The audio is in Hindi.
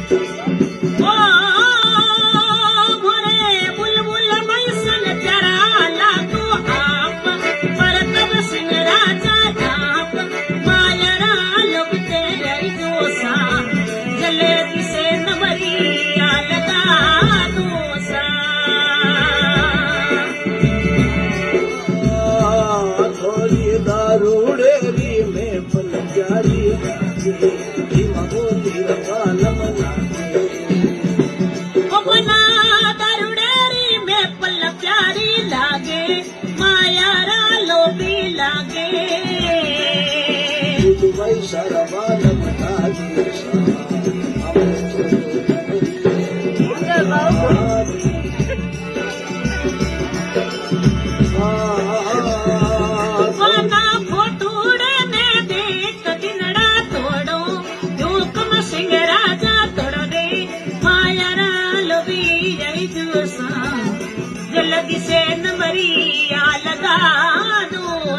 ओ भोरे बुलबुल बैसल प्यारा लागो आप परतब सिंह राजा आप मायरा लोगते जोसा जले दिसे नवरिया लगा दोसा थोड़ी दारूडेरी में पल प्यारी बोली रवालम ओ बना दारुडेरी में पल प्यारी लागे मायारा लोभी लागे दुबई शरवालम वाना फोटूड़े ने देख दिनड़ा तोड़ो हुक्म सिंह राजा तोड़ दे मायारा लोभी जई जोसा जल्दी से नंबरिया लगा दो